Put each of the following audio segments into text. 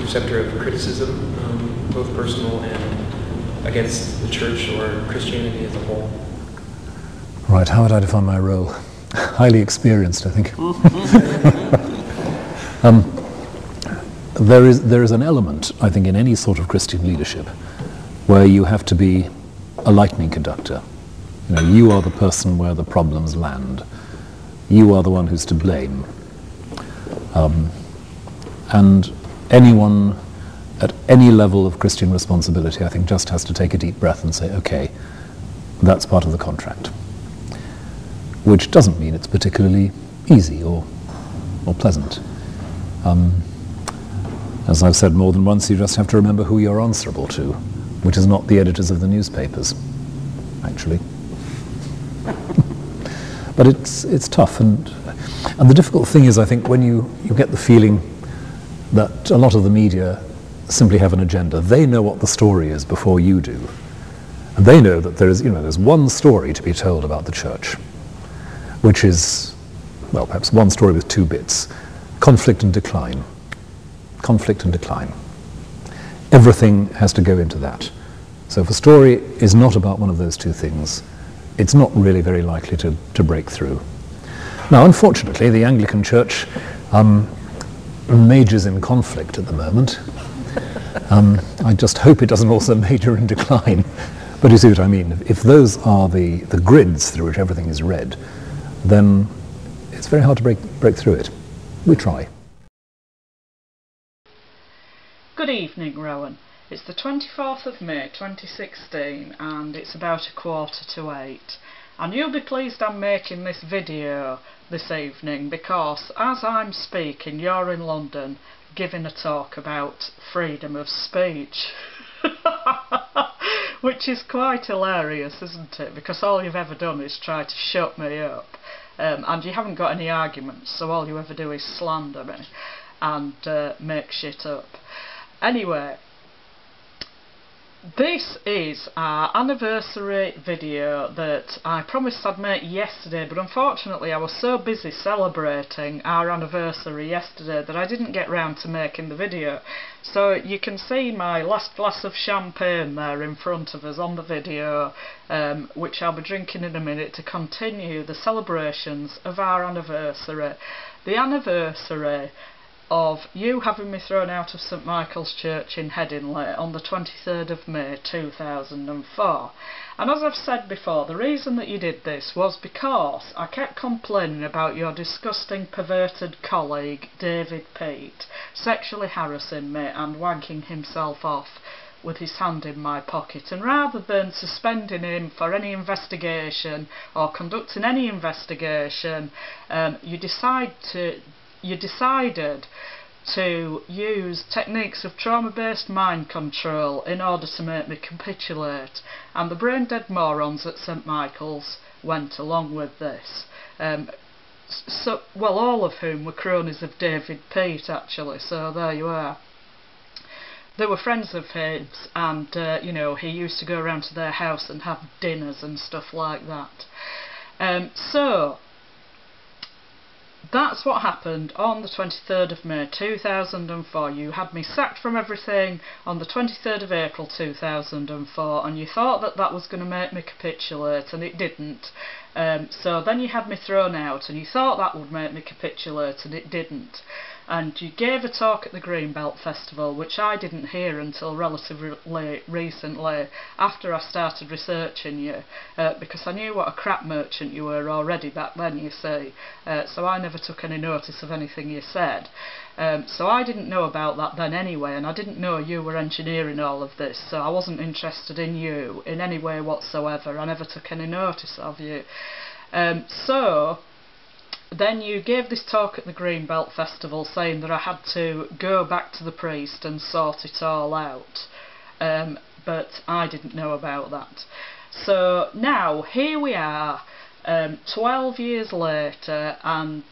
receptor of criticism, both personal and against the church or Christianity as a whole? Right, how would I define my role? Highly experienced, I think. There is an element, I think, in any sort of Christian leadership where you have to be a lightning conductor. You know, you are the person where the problems land. You are the one who's to blame. And anyone at any level of Christian responsibility, I think, just has to take a deep breath and say, okay, that's part of the contract. Which doesn't mean it's particularly easy or pleasant. As I've said more than once, you just have to remember who you're answerable to, which is not the editors of the newspapers, actually. But it's tough, and the difficult thing is, I think, when you get the feeling that a lot of the media simply have an agenda. They know what the story is before you do, and they know that there's one story to be told about the church, which is, well, perhaps one story with two bits: conflict and decline. Conflict and decline. Everything has to go into that. So if a story is not about one of those two things, it's not really very likely to break through. Now, unfortunately, the Anglican Church majors in conflict at the moment. I just hope it doesn't also major in decline. But you see what I mean. If those are the grids through which everything is read, then it's very hard to break through it. We try. Good evening, Rowan. It's the 24th of May 2016 and it's about 7:45. And you'll be pleased I'm making this video this evening because as I'm speaking, you're in London giving a talk about freedom of speech. Which is quite hilarious, isn't it? Because all you've ever done is try to shut me up. And you haven't got any arguments, so all you ever do is slander me and make shit up. Anyway, this is our anniversary video that I promised I'd make yesterday, but unfortunately I was so busy celebrating our anniversary yesterday that I didn't get round to making the video. So you can see my last glass of champagne there in front of us on the video, which I'll be drinking in a minute to continue the celebrations of our anniversary. The anniversary of you having me thrown out of St Michael's Church in Headingley on the 23rd of May 2004. And as I've said before, the reason that you did this was because I kept complaining about your disgusting perverted colleague David Pete sexually harassing me and wagging himself off with his hand in my pocket, and rather than suspending him for any investigation or conducting any investigation, you decided to use techniques of trauma-based mind control in order to make me capitulate, and the brain-dead morons at St Michael's went along with this. Well, all of whom were cronies of David Pete, actually, so there you are. They were friends of his, and you know, he used to go around to their house and have dinners and stuff like that. So that's what happened on the 23rd of May 2004. You had me sacked from everything on the 23rd of April 2004, and you thought that that was going to make me capitulate, and it didn't. So then you had me thrown out, and you thought that would make me capitulate, and it didn't. And you gave a talk at the Greenbelt Festival, which I didn't hear until relatively recently, after I started researching you, because I knew what a crap merchant you were already back then, you see, so I never took any notice of anything you said. So I didn't know about that then anyway, and I didn't know you were engineering all of this, so I wasn't interested in you in any way whatsoever. I never took any notice of you. So then you gave this talk at the Greenbelt Festival saying that I had to go back to the priest and sort it all out, but I didn't know about that. So now here we are, 12 years later, and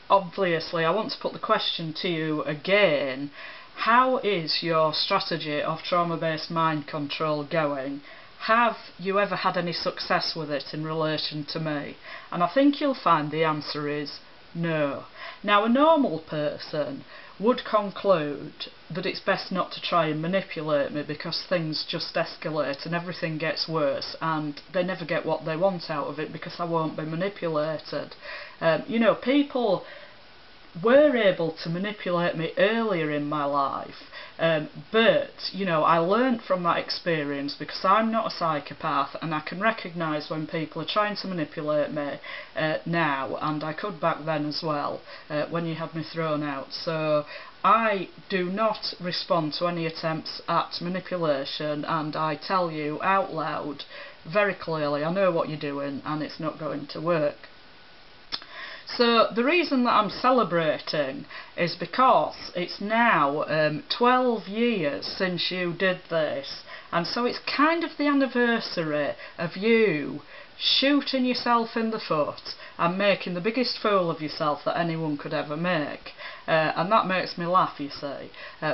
obviously I want to put the question to you again: how is your strategy of trauma-based mind control going? Have you ever had any success with it in relation to me? And I think you'll find the answer is no. Now, a normal person would conclude that it's best not to try and manipulate me, because things just escalate and everything gets worse, and they never get what they want out of it because I won't be manipulated. You know, people were able to manipulate me earlier in my life, but you know, I learnt from that experience, because I'm not a psychopath and I can recognise when people are trying to manipulate me now, and I could back then as well, when you had me thrown out. So I do not respond to any attempts at manipulation, and I tell you out loud very clearly, I know what you're doing and it's not going to work. So the reason that I'm celebrating is because it's now 12 years since you did this, and so it's kind of the anniversary of you shooting yourself in the foot and making the biggest fool of yourself that anyone could ever make. And that makes me laugh, you see,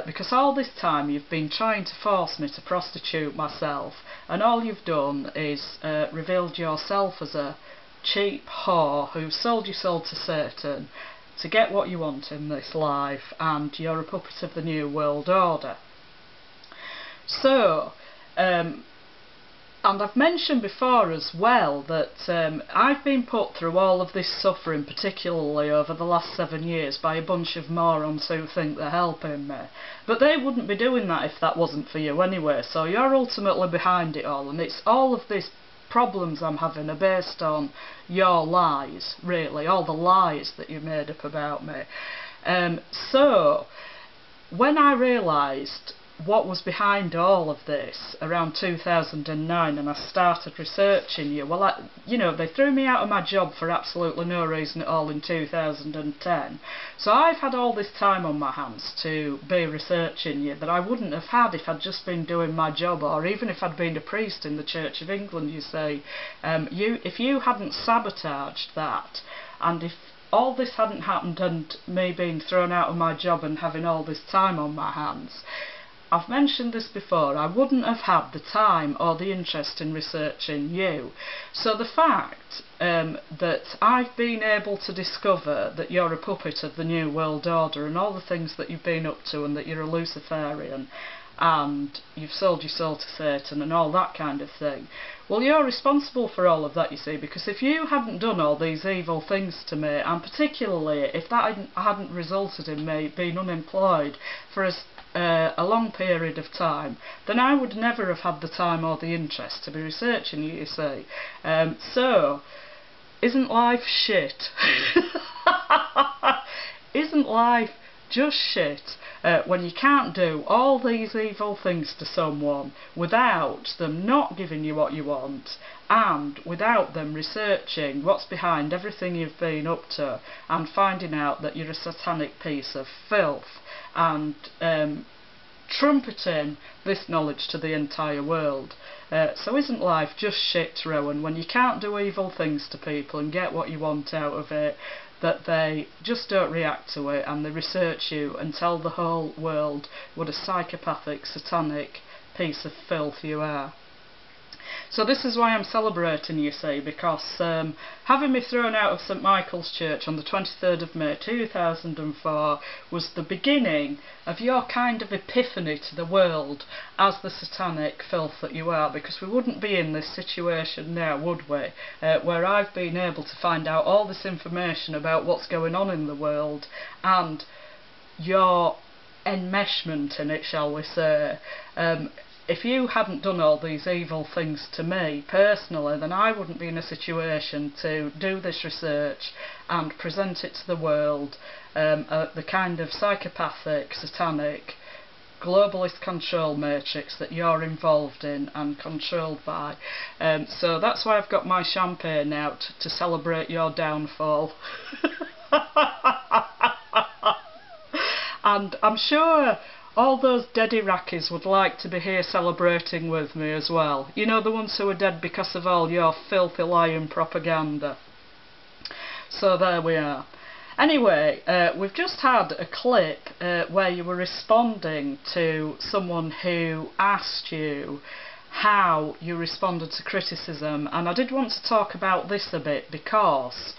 because all this time you've been trying to force me to prostitute myself, and all you've done is revealed yourself as a cheap whore who sold your soul to Satan to get what you want in this life, and you're a puppet of the New World Order. So, and I've mentioned before as well that I've been put through all of this suffering, particularly over the last 7 years, by a bunch of morons who think they're helping me. But they wouldn't be doing that if that wasn't for you anyway, so you're ultimately behind it all, and it's all of this problems I'm having are based on your lies, really, all the lies that you made up about me. So when I realised what was behind all of this around 2009, and I started researching you, well, you know, they threw me out of my job for absolutely no reason at all in 2010, so I've had all this time on my hands to be researching you that I wouldn't have had if I'd just been doing my job, or even if I'd been a priest in the Church of England, you see. If you hadn't sabotaged that, and if all this hadn't happened and me being thrown out of my job and having all this time on my hands, I've mentioned this before, I wouldn't have had the time or the interest in researching you. So the fact that I've been able to discover that you're a puppet of the New World Order and all the things that you've been up to, and that you're a Luciferian and you've sold your soul to Satan and all that kind of thing, well, you're responsible for all of that, you see, because if you hadn't done all these evil things to me, and particularly if that hadn't resulted in me being unemployed for a long period of time, then I would never have had the time or the interest to be researching you see. So, isn't life shit? Isn't life just shit when you can't do all these evil things to someone without them not giving you what you want, and without them researching what's behind everything you've been up to and finding out that you're a satanic piece of filth, and trumpeting this knowledge to the entire world. So isn't life just shit, Rowan, when you can't do evil things to people and get what you want out of it, that they just don't react to it, and they research you and tell the whole world what a psychopathic, satanic piece of filth you are. So this is why I'm celebrating, you see, because having me thrown out of St Michael's Church on the 23rd of May 2004 was the beginning of your kind of epiphany to the world as the satanic filth that you are, because we wouldn't be in this situation now, would we, where I've been able to find out all this information about what's going on in the world, and your enmeshment in it, shall we say. If you hadn't done all these evil things to me personally, then I wouldn't be in a situation to do this research and present it to the world, the kind of psychopathic, satanic, globalist control matrix that you're involved in and controlled by. So that's why I've got my champagne out, to celebrate your downfall. And I'm sure all those dead Iraqis would like to be here celebrating with me as well. You know, the ones who are dead because of all your filthy lying propaganda. So there we are. Anyway, we've just had a clip where you were responding to someone who asked you how you responded to criticism, and I did want to talk about this a bit, because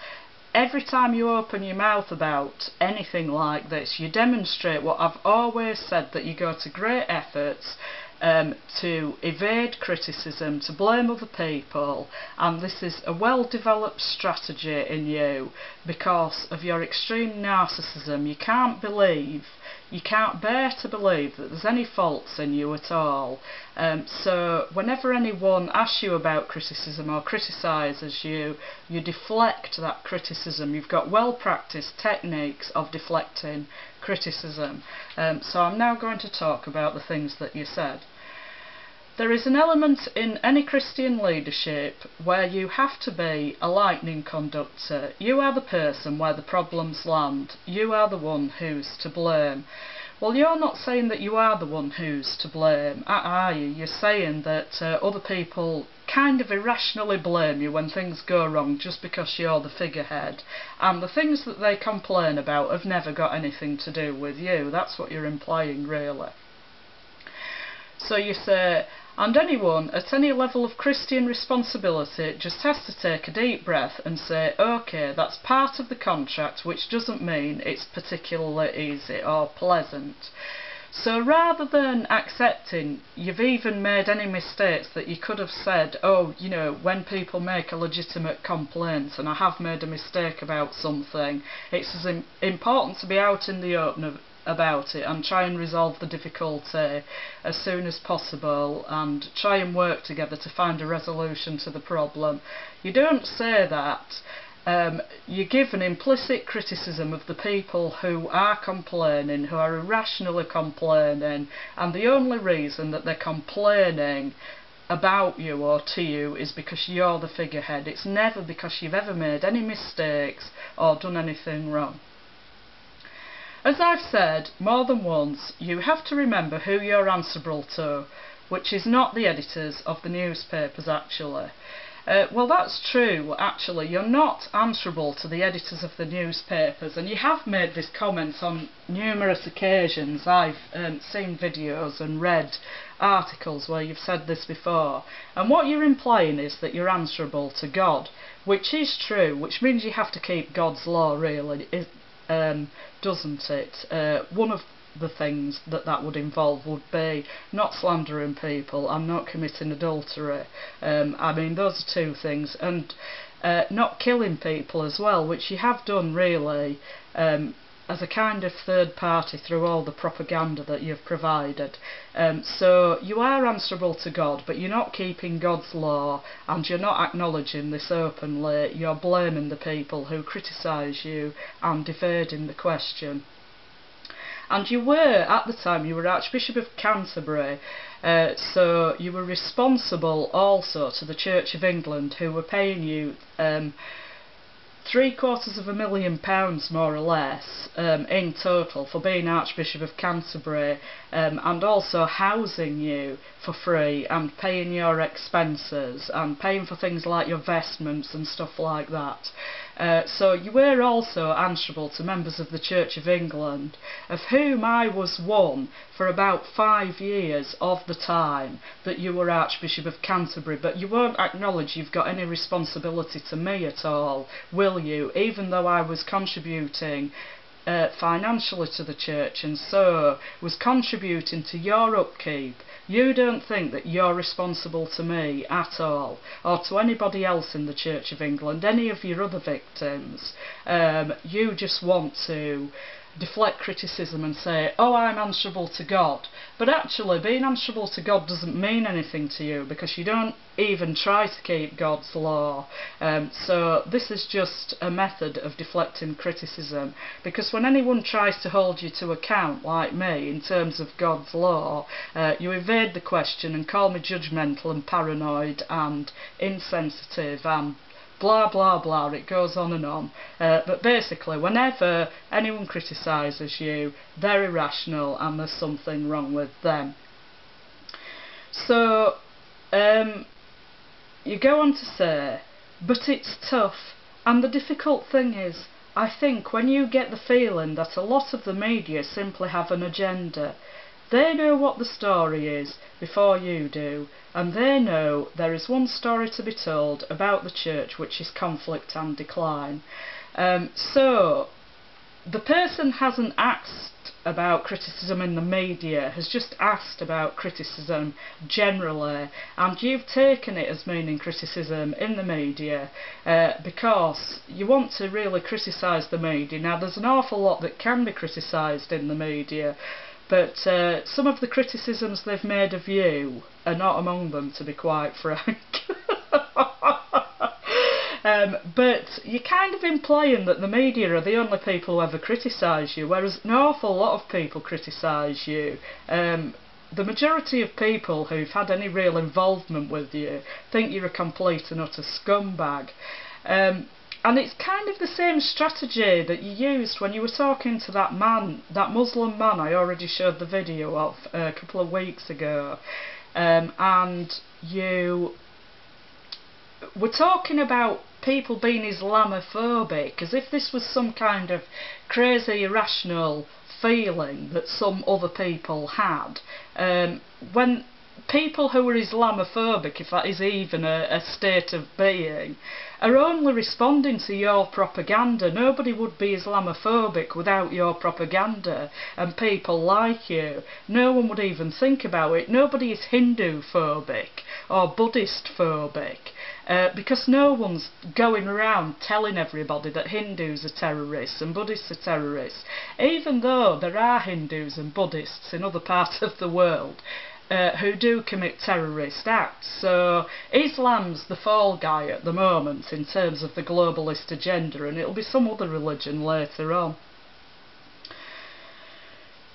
every time you open your mouth about anything like this, you demonstrate what I've always said, that you go to great efforts to evade criticism, to blame other people, and this is a well-developed strategy in you because of your extreme narcissism. You can't bear to believe that there's any faults in you at all. So whenever anyone asks you about criticism or criticises you, you deflect that criticism. You've got well-practiced techniques of deflecting criticism. So I'm now going to talk about the things that you said. There is an element in any Christian leadership where you have to be a lightning conductor. You are the person where the problems land. You are the one who's to blame. Well, you're not saying that you are the one who's to blame, are you? You're saying that other people kind of irrationally blame you when things go wrong just because you're the figurehead. And the things that they complain about have never got anything to do with you. That's what you're implying, really. So you say, and anyone at any level of Christian responsibility just has to take a deep breath and say, OK, that's part of the contract, which doesn't mean it's particularly easy or pleasant. So rather than accepting you've even made any mistakes, that you could have said, oh, you know, when people make a legitimate complaint and I have made a mistake about something, it's as important to be out in the open about it and try and resolve the difficulty as soon as possible and try and work together to find a resolution to the problem. You don't say that. You give an implicit criticism of the people who are complaining, who are irrationally complaining, and the only reason that they're complaining about you or to you is because you're the figurehead. It's never because you've ever made any mistakes or done anything wrong. As I've said more than once, you have to remember who you're answerable to, which is not the editors of the newspapers, actually. Well, that's true, actually. You're not answerable to the editors of the newspapers, and you have made this comment on numerous occasions. I've seen videos and read articles where you've said this before, and what you're implying is that you're answerable to God, which is true, which means you have to keep God's law, really. Doesn't it? One of the things that would involve would be not slandering people and not committing adultery. I mean, those are two things, and not killing people as well, which you have done, really, as a kind of third party through all the propaganda that you've provided. So you are answerable to God, but you're not keeping God's law, and you're not acknowledging this openly. You're blaming the people who criticise you and evading the question. And you were, at the time, you were Archbishop of Canterbury, so you were responsible also to the Church of England, who were paying you £750,000 more or less in total for being Archbishop of Canterbury, and also housing you for free and paying your expenses and paying for things like your vestments and stuff like that. So you were also answerable to members of the Church of England, of whom I was one for about 5 years of the time that you were Archbishop of Canterbury, but you won't acknowledge you've got any responsibility to me at all, will you? Even though I was contributing financially to the church and so was contributing to your upkeep, you don't think that you're responsible to me at all, or to anybody else in the Church of England, any of your other victims. You just want to deflect criticism and say, oh, I'm answerable to God. But actually, being answerable to God doesn't mean anything to you, because you don't even try to keep God's law. So this is just a method of deflecting criticism, because when anyone tries to hold you to account, like me, in terms of God's law, you evade the question and call me judgmental and paranoid and insensitive and blah blah blah, it goes on and on. But basically, whenever anyone criticises you, they're irrational and there's something wrong with them. So you go on to say, but it's tough, and the difficult thing is, I think when you get the feeling that a lot of the media simply have an agenda. They know what the story is before you do, and they know there is one story to be told about the church, which is conflict and decline. So the person hasn't asked about criticism in the media, has just asked about criticism generally, and you've taken it as meaning criticism in the media because you want to really criticise the media. Now, there's an awful lot that can be criticised in the media, but some of the criticisms they've made of you are not among them, to be quite frank. But you're kind of implying that the media are the only people who ever criticise you, whereas an awful lot of people criticise you. The majority of people who've had any real involvement with you think you're a complete and utter scumbag. And it's kind of the same strategy that you used when you were talking to that man, that Muslim man I already showed the video of a couple of weeks ago. And you were talking about people being Islamophobic, as if this was some kind of crazy, irrational feeling that some other people had. When people who are Islamophobic, if that is even a state of being, are only responding to your propaganda. Nobody would be Islamophobic without your propaganda and people like you. No one would even think about it. Nobody is Hindu-phobic or Buddhist-phobic. Because no one's going around telling everybody that Hindus are terrorists and Buddhists are terrorists, even though there are Hindus and Buddhists in other parts of the world who do commit terrorist acts. So Islam's the fall guy at the moment in terms of the globalist agenda, and it'll be some other religion later on.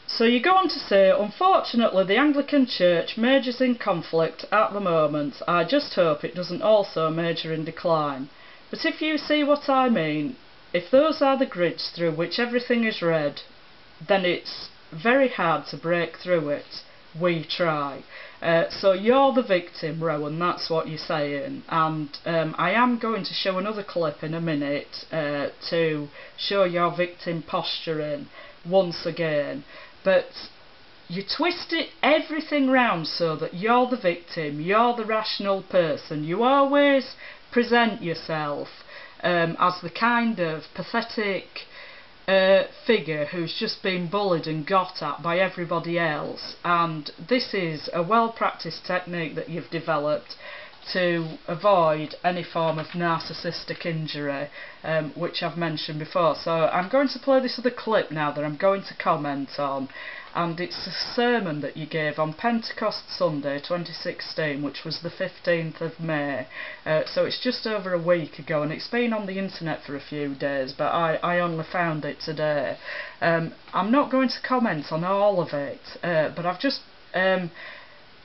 So you go on to say, unfortunately the Anglican Church majors in conflict at the moment. I just hope it doesn't also major in decline. But if you see what I mean, if those are the grids through which everything is read, then it's very hard to break through it. We try. So you're the victim, Rowan, that's what you're saying. And I am going to show another clip in a minute to show your victim posturing once again. But you twist it everything round so that you're the victim, you're the rational person. You always present yourself as the kind of pathetic figure who's just been bullied and got at by everybody else. And this is a well-practiced technique that you've developed to avoid any form of narcissistic injury, which I've mentioned before. So I'm going to play this other clip now that I'm going to comment on, and it's a sermon that you gave on Pentecost Sunday 2016, which was the 15th of May. So it's just over a week ago, and it's been on the internet for a few days, but I only found it today. I'm not going to comment on all of it, but I've just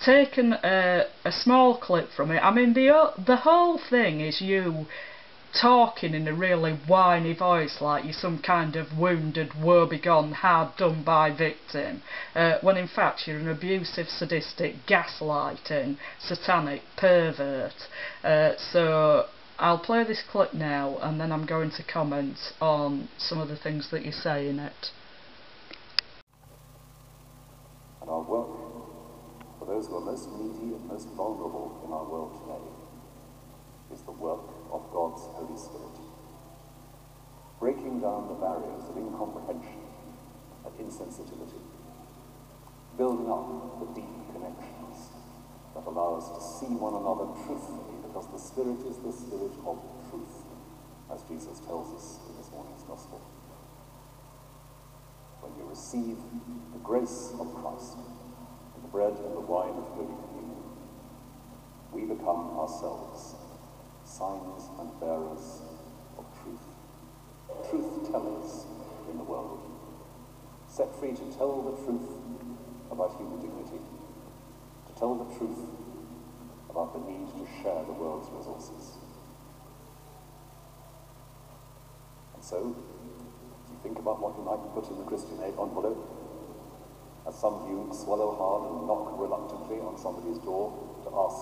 taken a small clip from it. I mean, the whole thing is you talking in a really whiny voice like you're some kind of wounded, woebegone, hard-done-by victim, when in fact you're an abusive, sadistic, gaslighting, satanic pervert. So I'll play this clip now, and then I'm going to comment on some of the things that you say in it. And our work for those who are most needy and most vulnerable in our world today is the work of God's Holy Spirit, breaking down the barriers of incomprehension and insensitivity, building up the deep connections that allow us to see one another truthfully, because the Spirit is the Spirit of truth, as Jesus tells us in this morning's Gospel. When you receive the grace of Christ, the bread and the wine of Holy Communion, we become ourselves signs and bearers of truth, truth-tellers in the world, set free to tell the truth about human dignity, to tell the truth about the need to share the world's resources. And so, if you think about what you might put in the Christian aid envelope, as some of you swallow hard and knock reluctantly on somebody's door to ask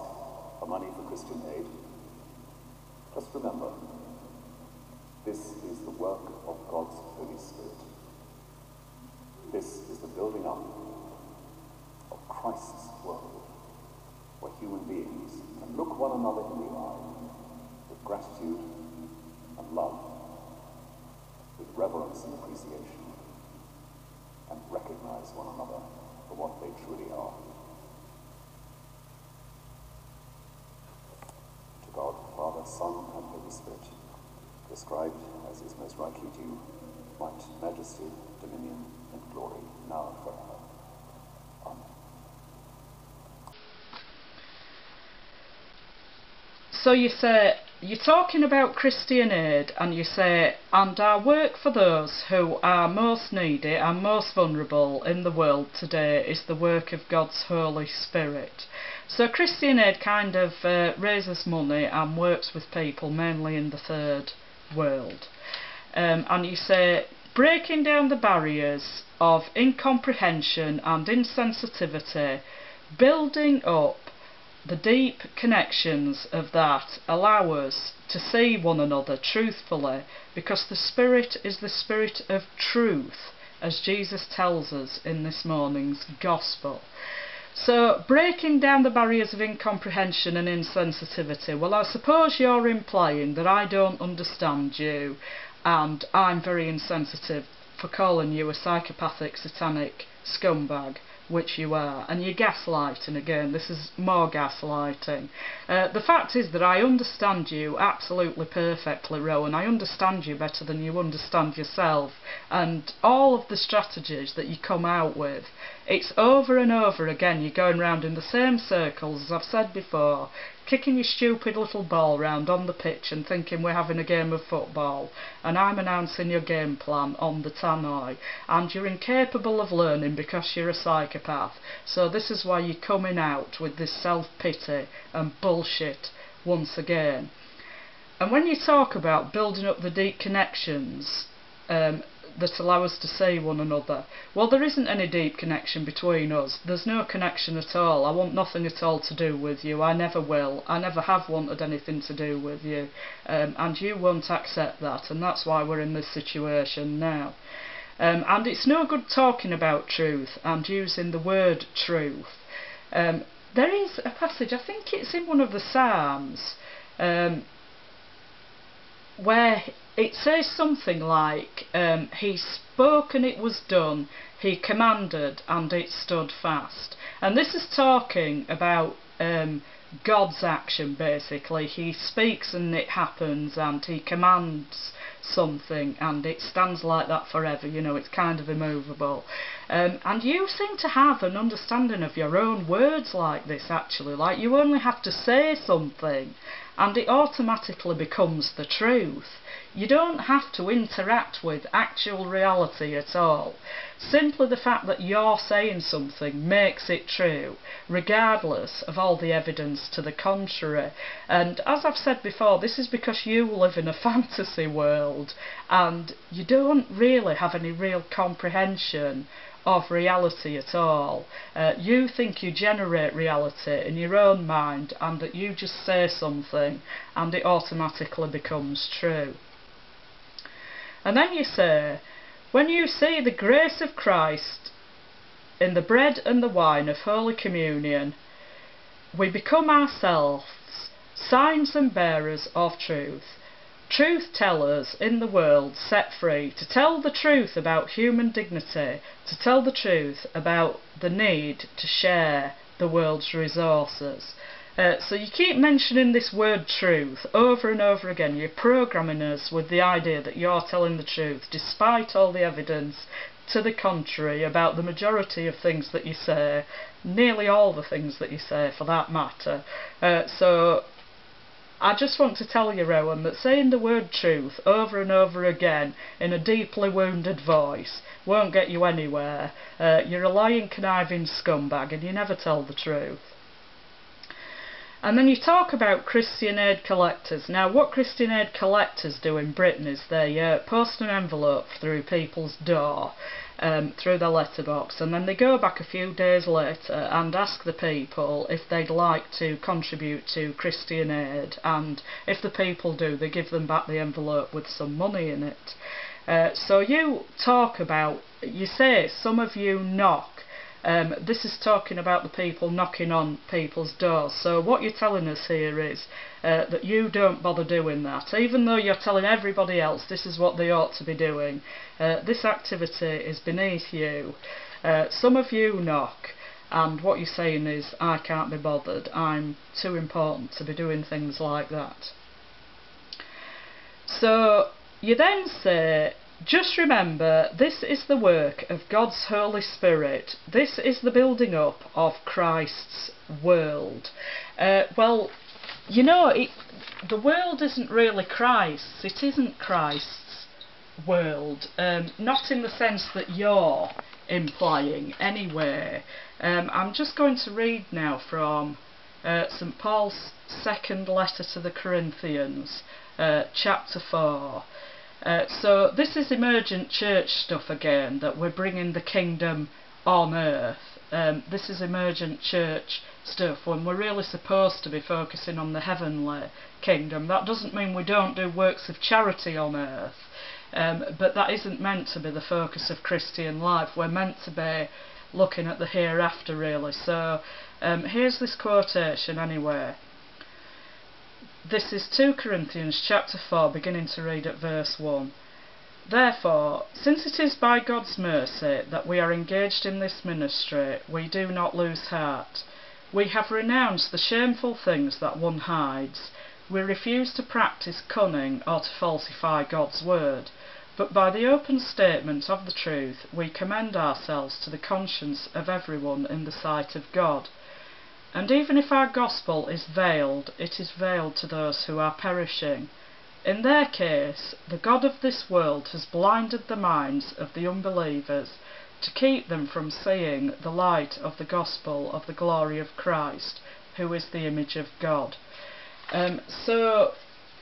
for money for Christian aid, just remember, this is the work of God's Holy Spirit. This is the building up of Christ's world, where human beings can look one another in the eye with gratitude and love appreciation and recognize one another for what they truly are. To God, Father, Son, and Holy Spirit, described as is most rightly due, might, majesty, dominion, and glory, now and forever. Amen. So you say, you're talking about Christian aid, and you say, and our work for those who are most needy and most vulnerable in the world today is the work of God's Holy Spirit. So Christian aid kind of raises money and works with people mainly in the third world. And you say, breaking down the barriers of incomprehension and insensitivity, building up the deep connections of that allow us to see one another truthfully, because the Spirit is the Spirit of truth, as Jesus tells us in this morning's Gospel. So, breaking down the barriers of incomprehension and insensitivity, well, I suppose you're implying that I don't understand you and I'm very insensitive for calling you a psychopathic, satanic scumbag, which you are, and you're gaslighting again. This is more gaslighting. The fact is that I understand you absolutely perfectly, Rowan. I understand you better than you understand yourself, and all of the strategies that you come out with, it's over and over again. You're going round in the same circles, as I've said before, kicking your stupid little ball round on the pitch and thinking we're having a game of football, and I'm announcing your game plan on the tannoy, and you're incapable of learning because you're a psychopath. So this is why you're coming out with this self-pity and bullshit once again. And when you talk about building up the deep connections that allow us to see one another, well, there isn't any deep connection between us. There's no connection at all. I want nothing at all to do with you. I never will. I never have wanted anything to do with you, and you won't accept that, and that's why we're in this situation now. And it's no good talking about truth and using the word truth. There is a passage, I think it's in one of the Psalms, where it says something like, he spoke and it was done, he commanded and it stood fast. And this is talking about God's action, basically. He speaks and it happens, and he commands something and it stands like that forever, you know, it's kind of immovable. And you seem to have an understanding of your own words like this, actually, like you only have to say something and it automatically becomes the truth. You don't have to interact with actual reality at all. Simply the fact that you're saying something makes it true, regardless of all the evidence to the contrary. And as I've said before, this is because you live in a fantasy world and you don't really have any real comprehension of reality at all. You think you generate reality in your own mind and that you just say something and it automatically becomes true. And then you say, when you see the grace of Christ in the bread and the wine of Holy Communion, we become ourselves signs and bearers of truth. Truth tellers in the world set free to tell the truth about human dignity, to tell the truth about the need to share the world's resources. So you keep mentioning this word truth over and over again. You're programming us with the idea that you're telling the truth, despite all the evidence to the contrary about the majority of things that you say, nearly all the things that you say for that matter. So I just want to tell you, Rowan, that saying the word truth over and over again in a deeply wounded voice won't get you anywhere. You're a lying, conniving scumbag and you never tell the truth. And then you talk about Christian aid collectors. Now, what Christian aid collectors do in Britain is they post an envelope through people's door, through their letterbox, and then they go back a few days later and ask the people if they'd like to contribute to Christian aid, and if the people do, they give them back the envelope with some money in it. So you talk about, you say some of you knock This is talking about the people knocking on people's doors. So what you're telling us here is that you don't bother doing that, even though you're telling everybody else this is what they ought to be doing. This activity is beneath you. Some of you knock, and what you're saying is, I can't be bothered, I'm too important to be doing things like that. So you then say, just remember, this is the work of God's Holy Spirit. This is the building up of Christ's world. Well, you know, the world isn't really Christ's. It isn't Christ's world. Not in the sense that you're implying, anyway. I'm just going to read now from St Paul's second letter to the Corinthians, chapter 4. So this is emergent church stuff again, that we're bringing the kingdom on earth. This is emergent church stuff when we're really supposed to be focusing on the heavenly kingdom. That doesn't mean we don't do works of charity on earth, but that isn't meant to be the focus of Christian life. We're meant to be looking at the hereafter, really. So here's this quotation anyway. This is 2 Corinthians chapter 4, beginning to read at verse 1. Therefore, since it is by God's mercy that we are engaged in this ministry, we do not lose heart. We have renounced the shameful things that one hides. We refuse to practice cunning or to falsify God's word, but by the open statement of the truth we commend ourselves to the conscience of everyone in the sight of God. And even if our gospel is veiled, it is veiled to those who are perishing. In their case, the God of this world has blinded the minds of the unbelievers to keep them from seeing the light of the gospel of the glory of Christ, who is the image of God. So,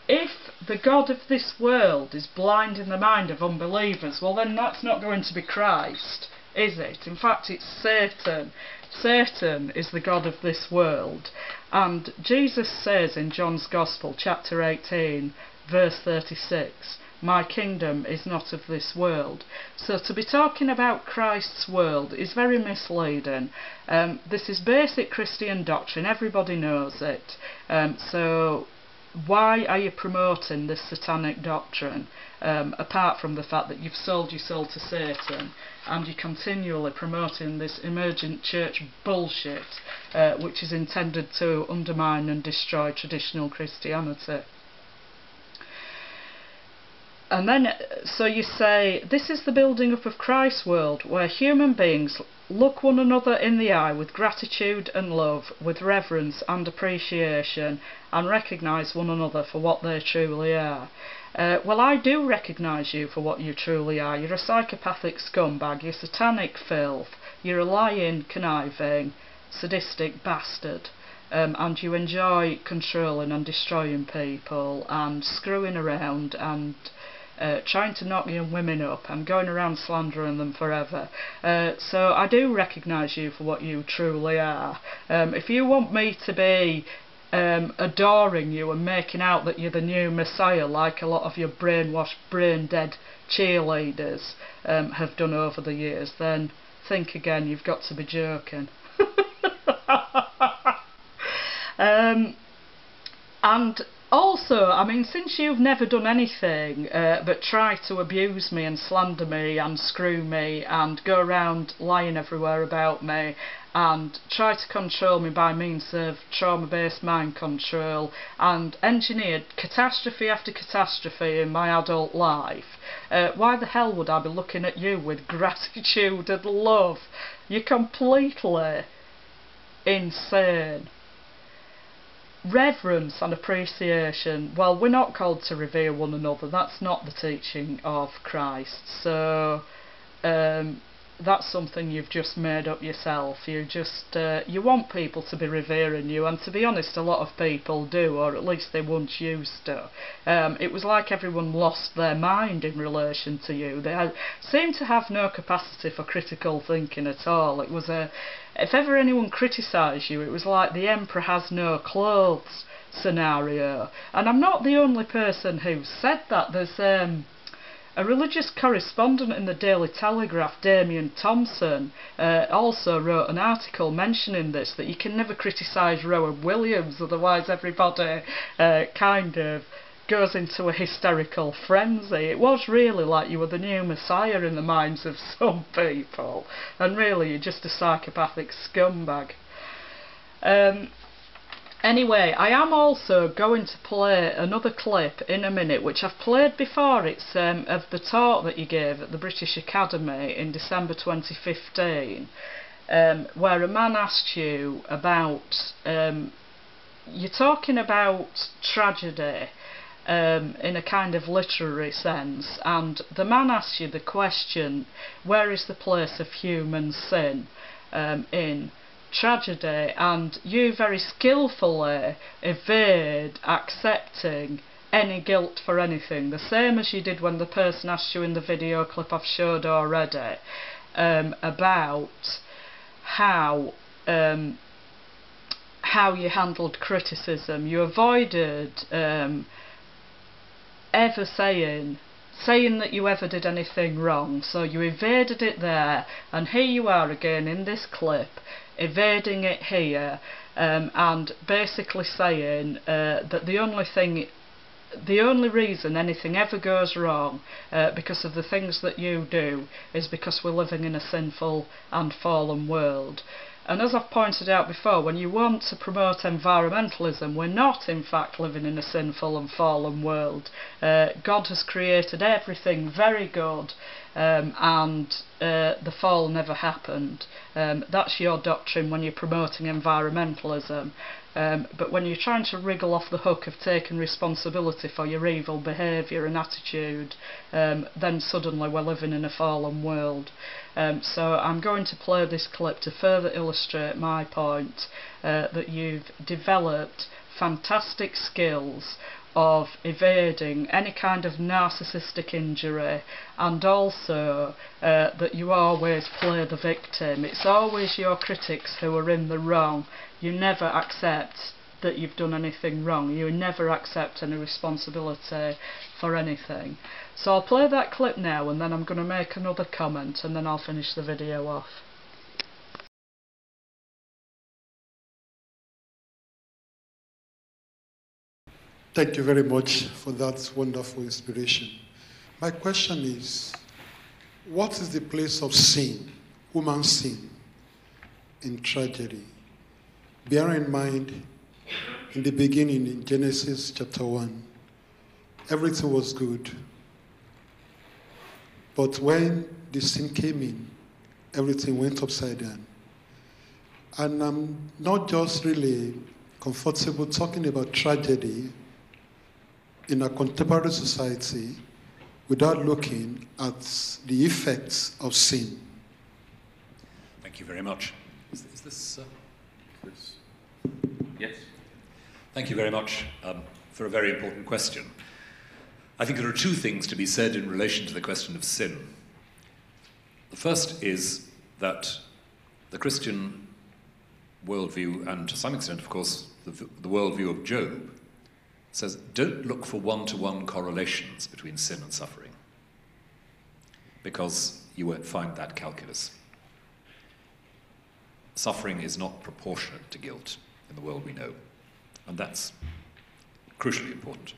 if the God of this world is blinding the mind of unbelievers, well then that's not going to be Christ, is it? In fact, it's Satan. Satan is the God of this world. And Jesus says in John's Gospel, chapter 18, verse 36, my kingdom is not of this world. So to be talking about Christ's world is very misleading. This is basic Christian doctrine, everybody knows it. So why are you promoting this satanic doctrine, apart from the fact that you've sold your soul to Satan, and you're continually promoting this emergent church bullshit, which is intended to undermine and destroy traditional Christianity? And then, so you say, this is the building up of Christ's world, where human beings look one another in the eye with gratitude and love, with reverence and appreciation, and recognise one another for what they truly are. Well, I do recognise you for what you truly are. You're a psychopathic scumbag, you're satanic filth, you're a lying, conniving, sadistic bastard, and you enjoy controlling and destroying people, and screwing around, and trying to knock young women up and going around slandering them forever. So I do recognise you for what you truly are. If you want me to be adoring you and making out that you're the new Messiah, like a lot of your brainwashed, brain-dead cheerleaders have done over the years, then think again, you've got to be joking. And also, I mean, since you've never done anything but try to abuse me and slander me and screw me and go around lying everywhere about me and try to control me by means of trauma-based mind control and engineered catastrophe after catastrophe in my adult life, why the hell would I be looking at you with gratitude and love? You're completely insane. Reverence and appreciation, well, we're not called to revere one another. That's not the teaching of Christ. So that's something you've just made up yourself. You just you want people to be revering you, and to be honest, a lot of people do, or at least they once used to. It was like everyone lost their mind in relation to you. They seemed to have no capacity for critical thinking at all. It was if ever anyone criticised you, it was like the emperor has no clothes scenario. And I'm not the only person who said that. There's A religious correspondent in the Daily Telegraph, Damien Thompson, also wrote an article mentioning this, that you can never criticise Rowan Williams, otherwise everybody kind of goes into a hysterical frenzy. It was really like you were the new messiah in the minds of some people, and really you're just a psychopathic scumbag. Anyway, I am also going to play another clip in a minute, which I've played before. It's of the talk that you gave at the British Academy in December 2015, where a man asked you about, you're talking about tragedy in a kind of literary sense, and the man asked you the question, where is the place of human sin in tragedy, and you very skillfully evade accepting any guilt for anything, the same as you did when the person asked you in the video clip I've showed already about how you handled criticism. You avoided ever saying that you ever did anything wrong, so you evaded it there, and here you are again in this clip evading it here, and basically saying that the only reason anything ever goes wrong because of the things that you do is because we're living in a sinful and fallen world. And as I've pointed out before, when you want to promote environmentalism, we're not in fact living in a sinful and fallen world. God has created everything very good, and the fall never happened. That's your doctrine when you're promoting environmentalism. But when you're trying to wriggle off the hook of taking responsibility for your evil behaviour and attitude, then suddenly we're living in a fallen world. So I'm going to play this clip to further illustrate my point, that you've developed fantastic skills of evading any kind of narcissistic injury, and also that you always play the victim. It's always your critics who are in the wrong. You never accept that you've done anything wrong. You never accept any responsibility for anything. So I'll play that clip now, and then I'm going to make another comment, and then I'll finish the video off. Thank you very much for that wonderful inspiration. My question is, what is the place of sin, human sin, in tragedy? Bear in mind, in the beginning, in Genesis chapter 1, everything was good. But when the sin came in, everything went upside down. And I'm not just really comfortable talking about tragedy in a contemporary society without looking at the effects of sin. Thank you very much. Is this... Yes. Thank you very much for a very important question. I think there are two things to be said in relation to the question of sin. The first is that the Christian worldview, and to some extent, of course, the worldview of Job, says don't look for one-to-one correlations between sin and suffering, because you won't find that calculus. Suffering is not proportionate to guilt in the world we know, and that's crucially important.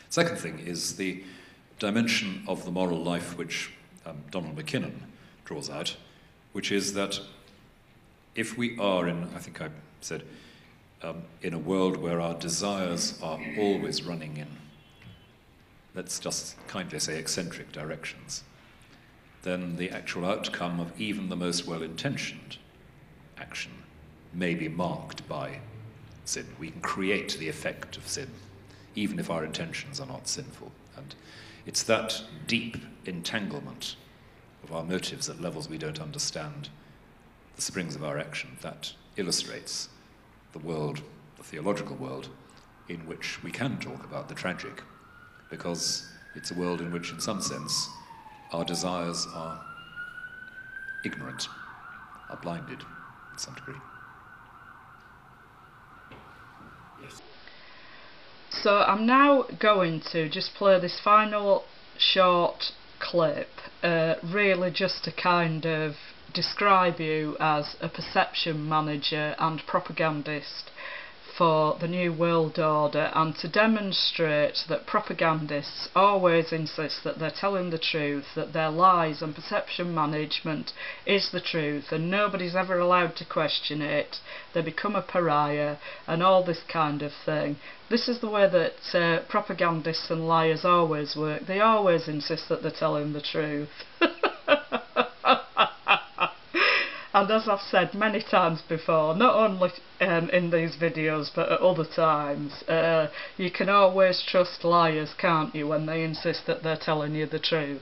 Second thing is the dimension of the moral life which Donald McKinnon draws out, which is that if we are in, I think I said, in a world where our desires are always running in, let's just kindly say, eccentric directions, then the actual outcome of even the most well-intentioned action may be marked by sin. We can create the effect of sin, even if our intentions are not sinful. And it's that deep entanglement of our motives at levels we don't understand, the springs of our action, that illustrates the world, the theological world, in which we can talk about the tragic, because it's a world in which, in some sense, our desires are ignorant, are blinded in some degree. So I'm now going to just play this final short clip really just to kind of describe you as a perception manager and propagandist for the New World Order, and to demonstrate that propagandists always insist that they're telling the truth, that their lies and perception management is the truth, and nobody's ever allowed to question it. They become a pariah and all this kind of thing. This is the way that propagandists and liars always work. They always insist that they're telling the truth. And as I've said many times before, not only in these videos but at other times, you can always trust liars, can't you, when they insist that they're telling you the truth.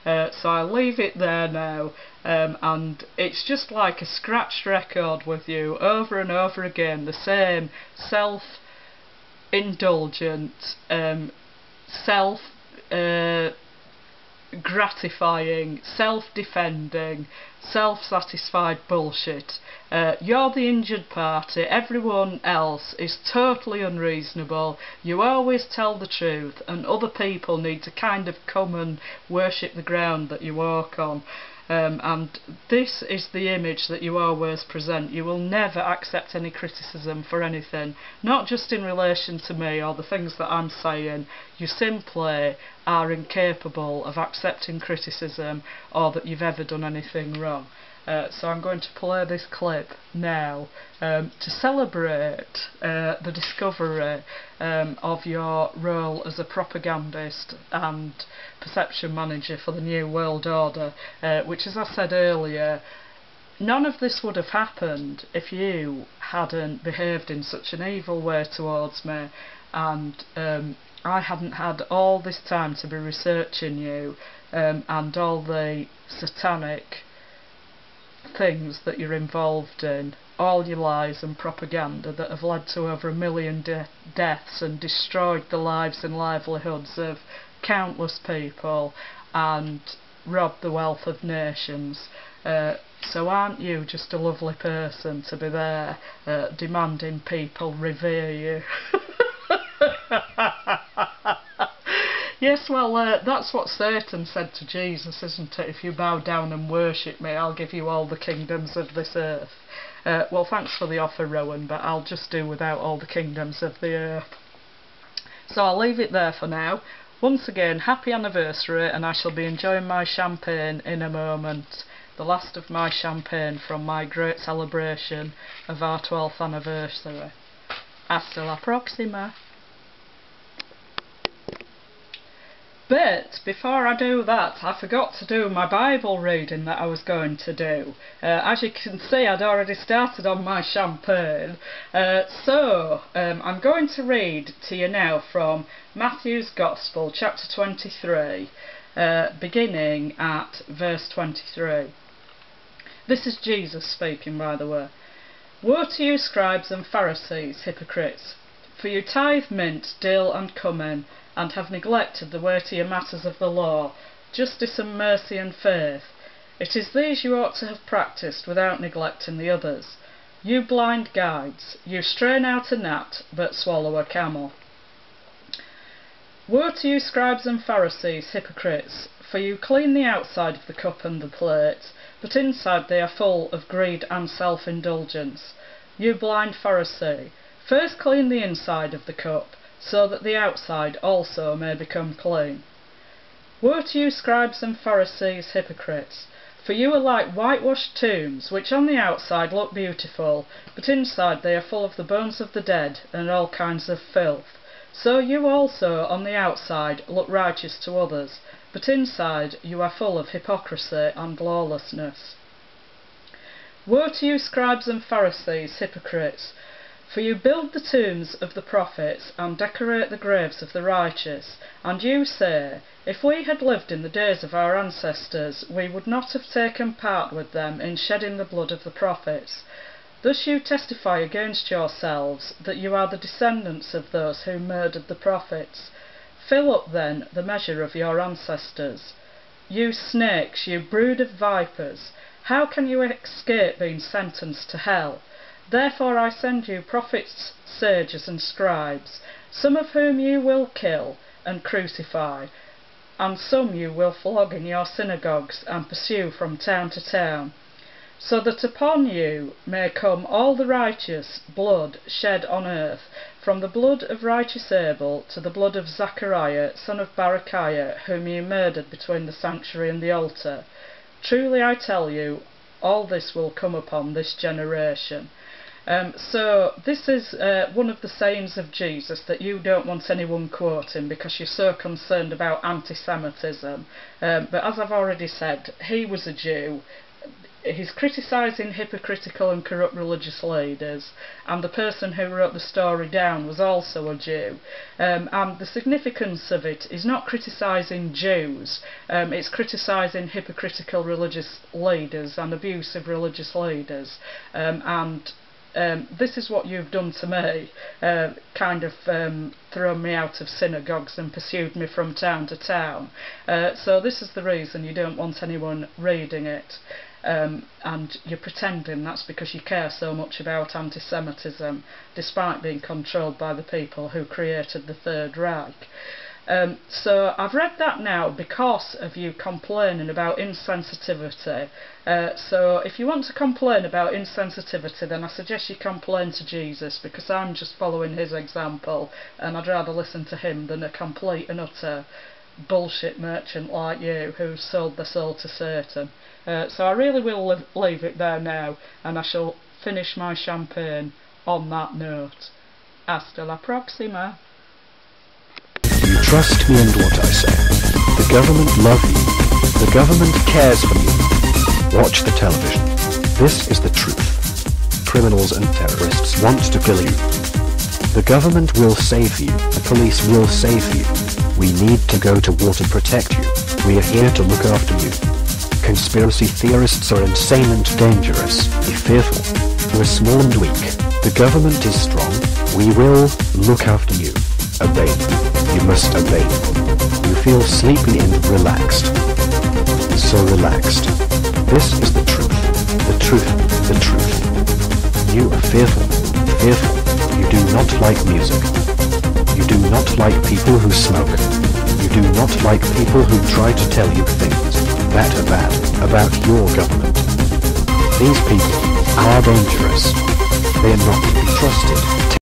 So I'll leave it there now, and it's just like a scratched record with you, over and over again, the same self-indulgent, gratifying, self-defending, self-satisfied bullshit. You're the injured party, everyone else is totally unreasonable, you always tell the truth, and other people need to kind of come and worship the ground that you walk on. And this is the image that you always present. You will never accept any criticism for anything, not just in relation to me or the things that I'm saying. You simply are incapable of accepting criticism or that you've ever done anything wrong. So I'm going to play this clip now to celebrate the discovery of your role as a propagandist and perception manager for the New World Order, which, as I said earlier, none of this would have happened if you hadn't behaved in such an evil way towards me, and I hadn't had all this time to be researching you and all the satanic things that you're involved in, all your lies and propaganda that have led to over 1 million deaths and destroyed the lives and livelihoods of countless people and robbed the wealth of nations. So aren't you just a lovely person to be there demanding people revere you? Yes, well, that's what Satan said to Jesus, isn't it? If you bow down and worship me, I'll give you all the kingdoms of this earth. Well, thanks for the offer, Rowan, but I'll just do without all the kingdoms of the earth. So I'll leave it there for now. Once again, happy anniversary, and I shall be enjoying my champagne in a moment. The last of my champagne from my great celebration of our 12th anniversary. Hasta la próxima. But before I do that, I forgot to do my Bible reading that I was going to do. As you can see, I'd already started on my champagne. So I'm going to read to you now from Matthew's Gospel, chapter 23, beginning at verse 23. This is Jesus speaking, by the way. Woe to you, scribes and Pharisees, hypocrites! For you tithe mint, dill and cumin, and have neglected the weightier matters of the law, justice and mercy and faith. It is these you ought to have practised without neglecting the others. You blind guides, you strain out a gnat, but swallow a camel. Woe to you, scribes and Pharisees, hypocrites! For you clean the outside of the cup and the plate, but inside they are full of greed and self-indulgence. You blind Pharisee, first clean the inside of the cup, so that the outside also may become clean. Woe to you, scribes and Pharisees, hypocrites! For you are like whitewashed tombs, which on the outside look beautiful, but inside they are full of the bones of the dead and all kinds of filth. So you also on the outside look righteous to others, but inside you are full of hypocrisy and lawlessness. Woe to you, scribes and Pharisees, hypocrites! For you build the tombs of the prophets, and decorate the graves of the righteous, and you say, if we had lived in the days of our ancestors, we would not have taken part with them in shedding the blood of the prophets. Thus you testify against yourselves that you are the descendants of those who murdered the prophets. Fill up then the measure of your ancestors. You snakes, you brood of vipers, how can you escape being sentenced to hell? Therefore I send you prophets, sages and scribes, some of whom you will kill and crucify, and some you will flog in your synagogues, and pursue from town to town, so that upon you may come all the righteous blood shed on earth, from the blood of righteous Abel to the blood of Zachariah, son of Barachiah, whom ye murdered between the sanctuary and the altar. Truly I tell you, all this will come upon this generation. So this is one of the sayings of Jesus that you don't want anyone quoting because you're so concerned about anti-Semitism. But as I've already said, he was a Jew. He's criticising hypocritical and corrupt religious leaders, and the person who wrote the story down was also a Jew. And the significance of it is not criticising Jews, it's criticising hypocritical religious leaders and abusive religious leaders. This is what you've done to me, thrown me out of synagogues and pursued me from town to town. So this is the reason you don't want anyone reading it. And you're pretending that's because you care so much about anti-Semitism, despite being controlled by the people who created the Third Reich. So I've read that now because of you complaining about insensitivity. So if you want to complain about insensitivity, then I suggest you complain to Jesus, because I'm just following his example, and I'd rather listen to him than a complete and utter bullshit merchant like you who sold their soul to Satan. So I really will leave it there now, and I shall finish my champagne on that note. Hasta la próxima. You trust me and what I say. The government love you. The government cares for you. Watch the television. This is the truth. Criminals and terrorists want to kill you. The government will save you. The police will save you. We need to go to war to protect you. We are here to look after you. Conspiracy theorists are insane and dangerous. Be fearful. We're small and weak. The government is strong. We will look after you. Obey. You must obey. You feel sleepy and relaxed. So relaxed. This is the truth. The truth. The truth. You are fearful. Fearful. You do not like music. You do not like people who smoke. You do not like people who try to tell you things that are bad about your government. These people are dangerous. They are not to be trusted.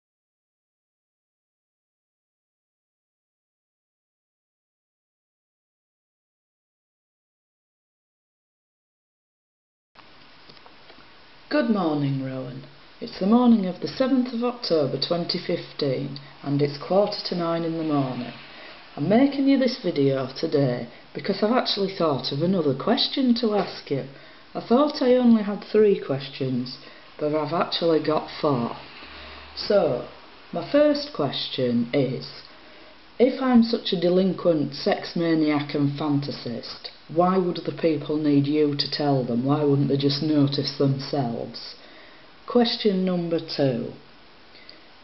Good morning, Rowan. It's the morning of the 7th of October 2015, and it's 8:45 in the morning. I'm making you this video today because I've actually thought of another question to ask you. I thought I only had 3 questions, but I've actually got 4. So, my first question is, if I'm such a delinquent sex maniac and fantasist, why would the people need you to tell them? Why wouldn't they just notice themselves? Question number 2.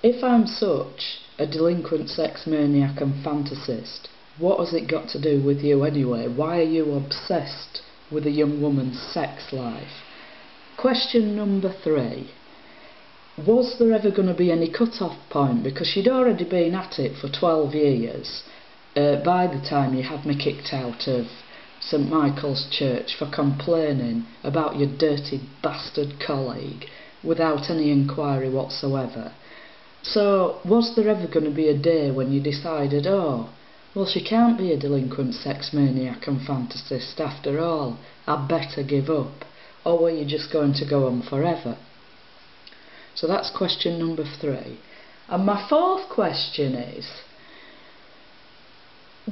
If I'm such a delinquent sex maniac and fantasist, what has it got to do with you anyway? Why are you obsessed with a young woman's sex life? Question number 3. Was there ever going to be any cut-off point? Because you'd already been at it for 12 years by the time you had me kicked out of St Michael's Church for complaining about your dirty bastard colleague without any inquiry whatsoever. So, was there ever going to be a day when you decided, oh, well, she can't be a delinquent sex maniac and fantasist after all, I'd better give up? Or were you just going to go on forever? So that's question number 3. And my 4th question is,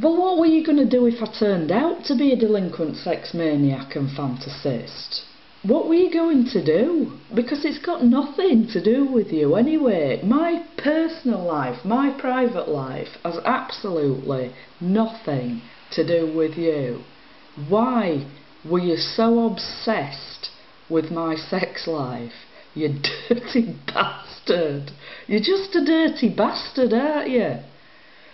well, what were you going to do if I turned out to be a delinquent sex maniac and fantasist? What were you going to do? Because it's got nothing to do with you anyway. My personal life, my private life, has absolutely nothing to do with you. Why were you so obsessed with my sex life? You dirty bastard. You're just a dirty bastard, aren't you?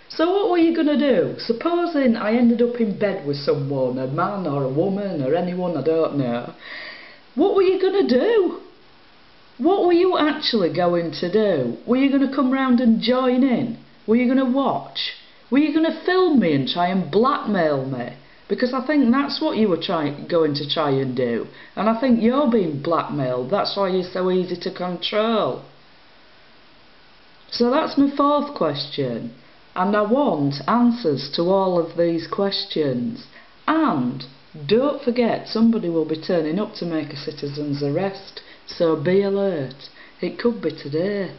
So what were you going to do? Supposing I ended up in bed with someone, a man or a woman or anyone I don't know, what were you going to do? What were you actually going to do? Were you going to come round and join in? Were you going to watch? Were you going to film me and try and blackmail me? Because I think that's what you were going to try and do. And I think you're being blackmailed. That's why you're so easy to control. So that's my fourth question. And I want answers to all of these questions. And don't forget, somebody will be turning up to make a citizen's arrest. So be alert. It could be today.